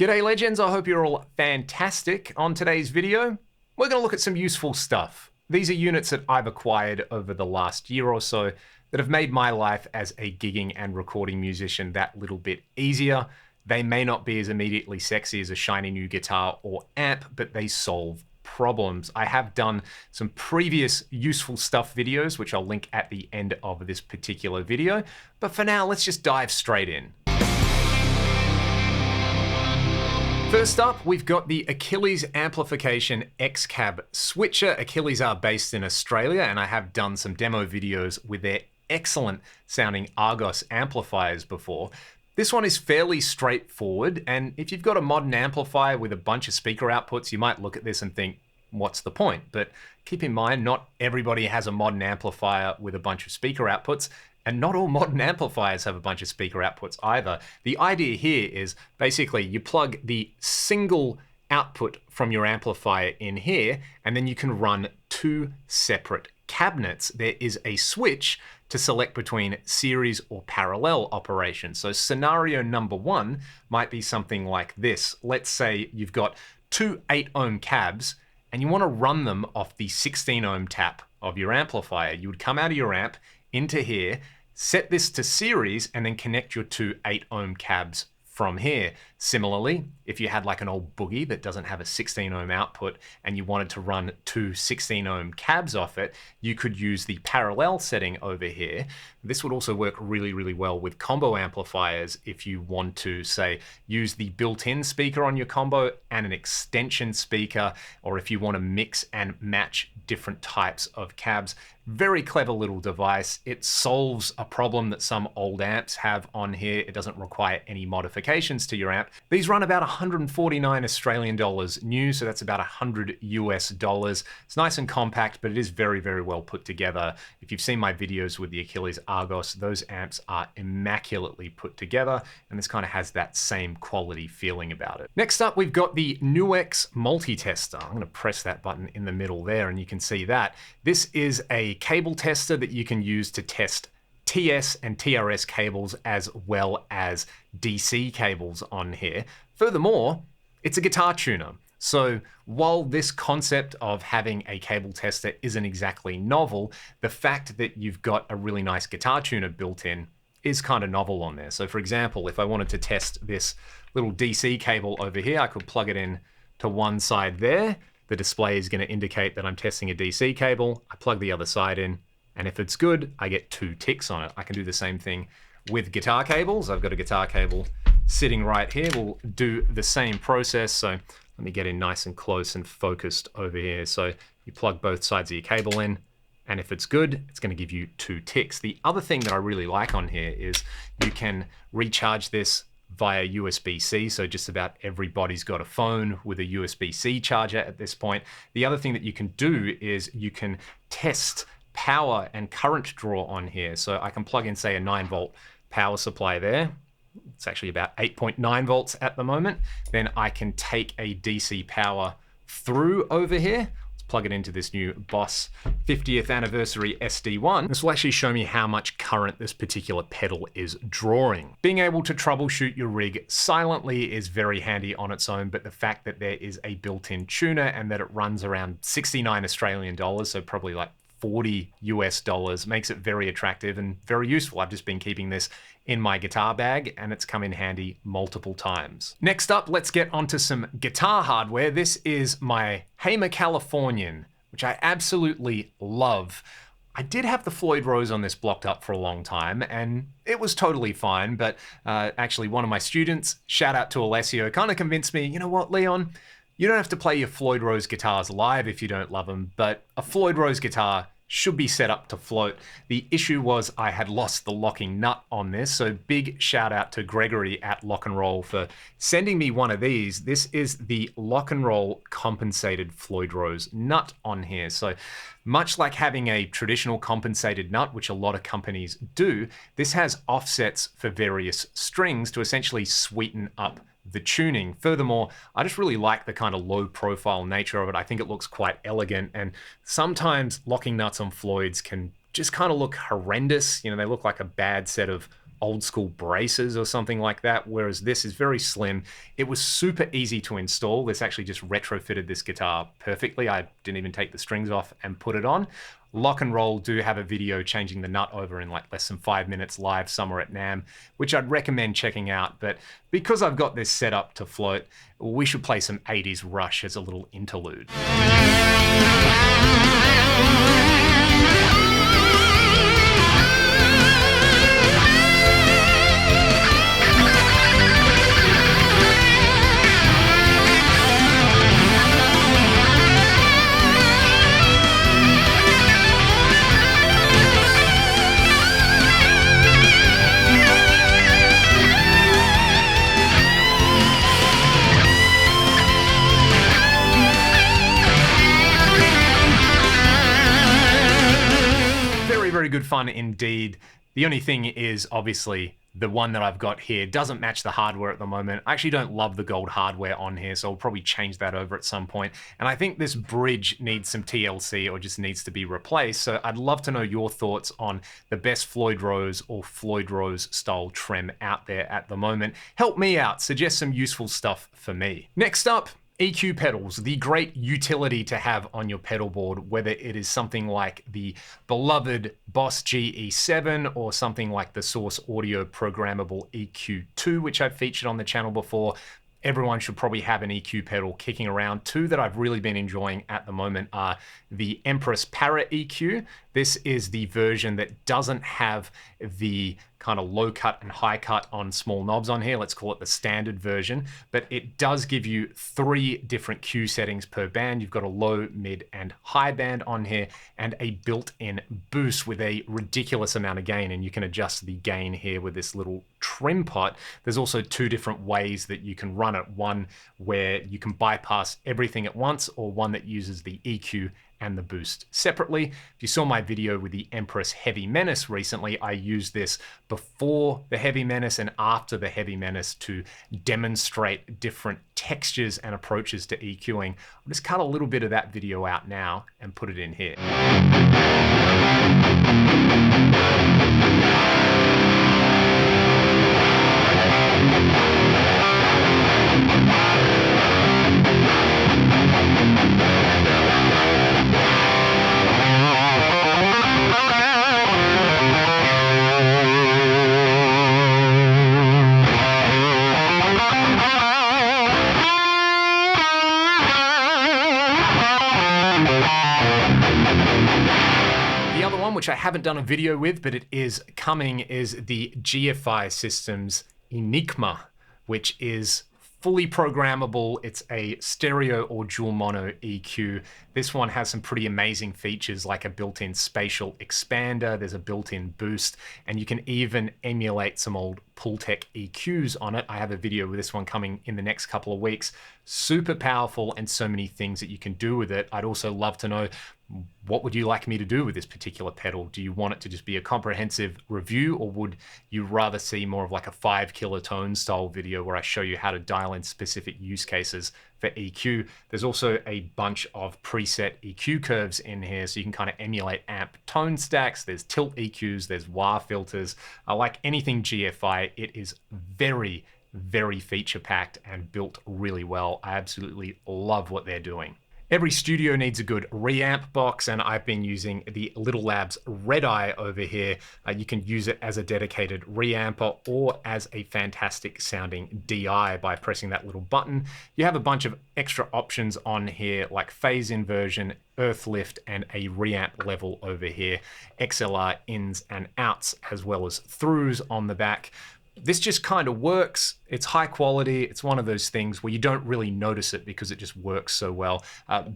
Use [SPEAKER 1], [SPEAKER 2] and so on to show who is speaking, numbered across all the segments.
[SPEAKER 1] G'day legends, I hope you're all fantastic. On today's video, we're going to look at some useful stuff. These are units that I've acquired over the last year or so that have made my life as a gigging and recording musician that little bit easier. They may not be as immediately sexy as a shiny new guitar or amp, but they solve problems. I have done some previous useful stuff videos, which I'll link at the end of this particular video. But for now, let's just dive straight in. First up, we've got the Achilles Amplification X-Cab Switcher. Achilles are based in Australia, and I have done some demo videos with their excellent sounding Argos amplifiers before. This one is fairly straightforward, and if you've got a modern amplifier with a bunch of speaker outputs, you might look at this and think, what's the point? But keep in mind, not everybody has a modern amplifier with a bunch of speaker outputs. And not all modern amplifiers have a bunch of speaker outputs either. The idea here is basically you plug the single output from your amplifier in here, and then you can run two separate cabinets. There is a switch to select between series or parallel operations. So scenario number one might be something like this. Let's say you've got two 8-ohm cabs and you want to run them off the 16-ohm tap of your amplifier. You would come out of your amp into here, set this to series, and then connect your two 8-ohm cabs from here. Similarly, if you had like an old boogie that doesn't have a 16-ohm output and you wanted to run two 16-ohm cabs off it, you could use the parallel setting over here. This would also work really, really well with combo amplifiers if you want to, say, use the built-in speaker on your combo and an extension speaker, or if you want to mix and match different types of cabs. Very clever little device. It solves a problem that some old amps have on here. It doesn't require any modifications to your amp. These run about 149 Australian dollars new, so that's about 100 US dollars. It's nice and compact, but it is very, very well put together. If you've seen my videos with the Achilles Argos, those amps are immaculately put together, and this kind of has that same quality feeling about it. Next up, we've got the NUX Multi-Tester. I'm going to press that button in the middle there, and you can see that. This is a cable tester that you can use to test TS and TRS cables as well as DC cables on here. Furthermore, it's a guitar tuner. So while this concept of having a cable tester isn't exactly novel, the fact that you've got a really nice guitar tuner built in is kind of novel on there. So for example, if I wanted to test this little DC cable over here, I could plug it in to one side there. The display is going to indicate that I'm testing a DC cable. I plug the other side in, and if it's good, I get 2 ticks on it. I can do the same thing with guitar cables. I've got a guitar cable sitting right here. We'll do the same process. So let me get in nice and close and focused over here. So you plug both sides of your cable in, and if it's good, it's going to give you 2 ticks. The other thing that I really like on here is you can recharge this via USB-C, so just about everybody's got a phone with a USB-C charger at this point. The other thing that you can do is you can test power and current draw on here. So I can plug in, say, a 9-volt power supply there. It's actually about 8.9 volts at the moment. Then I can take a DC power through over here. Let's plug it into this new Boss 50th anniversary SD1. This will actually show me how much current this particular pedal is drawing. Being able to troubleshoot your rig silently is very handy on its own, but the fact that there is a built-in tuner and that it runs around 69 Australian dollars, so probably like 40 US dollars, makes it very attractive and very useful. I've just been keeping this in my guitar bag and it's come in handy multiple times. Next up, let's get onto some guitar hardware. This is my Hamer Californian, which I absolutely love. I did have the Floyd Rose on this blocked up for a long time and it was totally fine, but actually one of my students, shout out to Alessio, kind of convinced me, you know what, Leon, you don't have to play your Floyd Rose guitars live if you don't love them, but a Floyd Rose guitar should be set up to float. The issue was I had lost the locking nut on this, so big shout out to Gregory at Lock and Roll for sending me one of these. This is the Lock and Roll compensated Floyd Rose nut on here. So much like having a traditional compensated nut, which a lot of companies do, this has offsets for various strings to essentially sweeten up the tuning. Furthermore, I just really like the kind of low profile nature of it. I think it looks quite elegant, and sometimes locking nuts on Floyds can just kind of look horrendous. You know, they look like a bad set of old school braces or something like that, whereas this is very slim. It was super easy to install. This actually just retrofitted this guitar perfectly. I didn't even take the strings off and put it on. Lock and Roll do have a video changing the nut over in like less than 5 minutes live somewhere at NAMM, which I'd recommend checking out. But because I've got this set up to float, we should play some 80s Rush as a little interlude. Very good fun indeed. The only thing is, obviously, the one that I've got here doesn't match the hardware at the moment. I actually don't love the gold hardware on here, so I'll probably change that over at some point. And I think this bridge needs some TLC or just needs to be replaced. So I'd love to know your thoughts on the best Floyd Rose or Floyd Rose style trem out there at the moment. Help me out, suggest some useful stuff for me. Next up, EQ pedals, the great utility to have on your pedal board, whether it is something like the beloved Boss GE7 or something like the Source Audio Programmable EQ2, which I've featured on the channel before. Everyone should probably have an EQ pedal kicking around. Two that I've really been enjoying at the moment are the Empress Para EQ. This is the version that doesn't have the kind of low cut and high cut on small knobs on here. Let's call it the standard version, but it does give you 3 different Q settings per band. You've got a low, mid, and high band on here, and a built-in boost with a ridiculous amount of gain, and you can adjust the gain here with this little trim pot. There's also 2 different ways that you can run it. One where you can bypass everything at once, or one that uses the EQ and the boost separately. If you saw my video with the Empress Heavy Menace recently, I used this before the Heavy Menace and after the Heavy Menace to demonstrate different textures and approaches to EQing. I'll just cut a little bit of that video out now and put it in here. Which I haven't done a video with, but it is coming, is the GFI Systems Enigma, which is fully programmable. It's a stereo or dual mono EQ. This one has some pretty amazing features like a built-in spatial expander, there's a built-in boost, and you can even emulate some old Pultec EQs on it. I have a video with this one coming in the next couple of weeks. Super powerful and so many things that you can do with it. I'd also love to know, what would you like me to do with this particular pedal? Do you want it to just be a comprehensive review, or would you rather see more of like a 5 kilotone style video where I show you how to dial in specific use cases for EQ? There's also a bunch of preset EQ curves in here, so you can kind of emulate amp tone stacks. There's tilt EQs, there's wah filters. Like anything GFI, it is very, very feature packed and built really well. I absolutely love what they're doing. Every studio needs a good reamp box, and I've been using the Little Labs Red Eye over here. You can use it as a dedicated reamper or as a fantastic sounding DI by pressing that little button. You have a bunch of extra options on here like phase inversion, earth lift, and a reamp level over here, XLR ins and outs, as well as throughs on the back. This just kind of works. It's high quality. It's one of those things where you don't really notice it because it just works so well.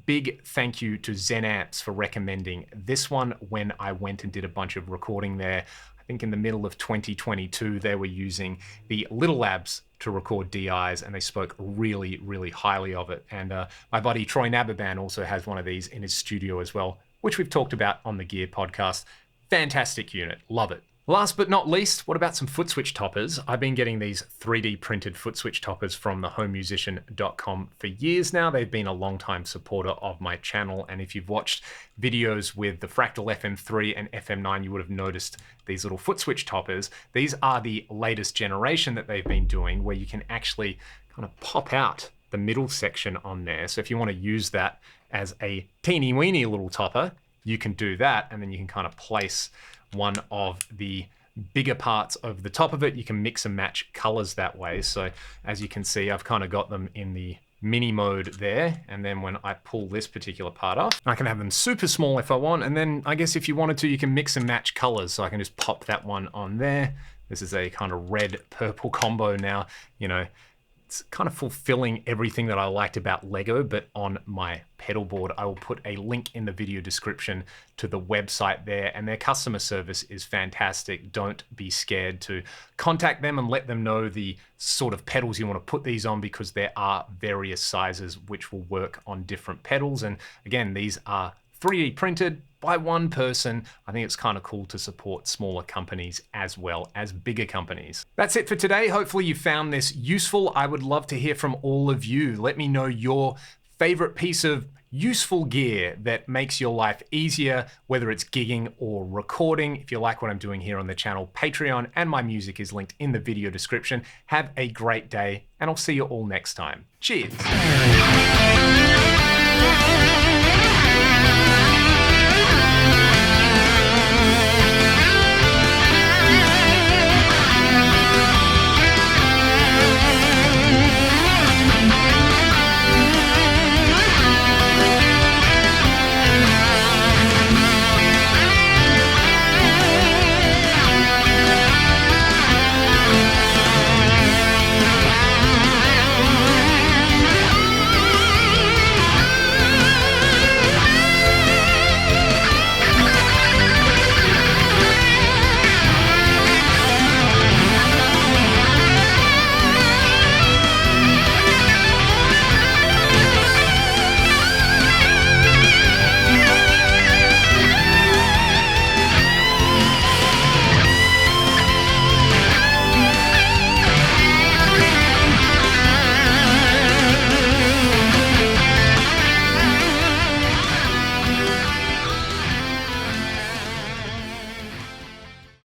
[SPEAKER 1] Big thank you to Zen Amps for recommending this one when I went and did a bunch of recording there. I think in the middle of 2022, they were using the Little Labs to record DIs, and they spoke really, really highly of it. And my buddy Troy Nababan also has one of these in his studio as well, which we've talked about on the Gear podcast. Fantastic unit. Love it. Last but not least, what about some foot switch toppers? I've been getting these 3D printed foot switch toppers from thehomemusician.com for years now. They've been a long-time supporter of my channel, and if you've watched videos with the Fractal FM3 and FM9, you would have noticed these little foot switch toppers. These are the latest generation that they've been doing, where you can actually kind of pop out the middle section on there. So if you want to use that as a teeny weeny little topper, you can do that, and then you can kind of place one of the bigger parts over the top of it. You can mix and match colors that way. So as you can see, I've kind of got them in the mini mode there. And then when I pull this particular part off, I can have them super small if I want. And then I guess if you wanted to, you can mix and match colors. So I can just pop that one on there. This is a kind of red purple combo now, you know. It's kind of fulfilling everything that I liked about Lego, but on my pedal board. I will put a link in the video description to the website there, and their customer service is fantastic. Don't be scared to contact them and let them know the sort of pedals you want to put these on, because there are various sizes which will work on different pedals. And again, these are 3D printed by one person. I think it's kind of cool to support smaller companies as well as bigger companies. That's it for today. Hopefully you found this useful. I would love to hear from all of you. Let me know your favorite piece of useful gear that makes your life easier, whether it's gigging or recording. If you like what I'm doing here on the channel, Patreon and my music is linked in the video description. Have a great day, and I'll see you all next time. Cheers.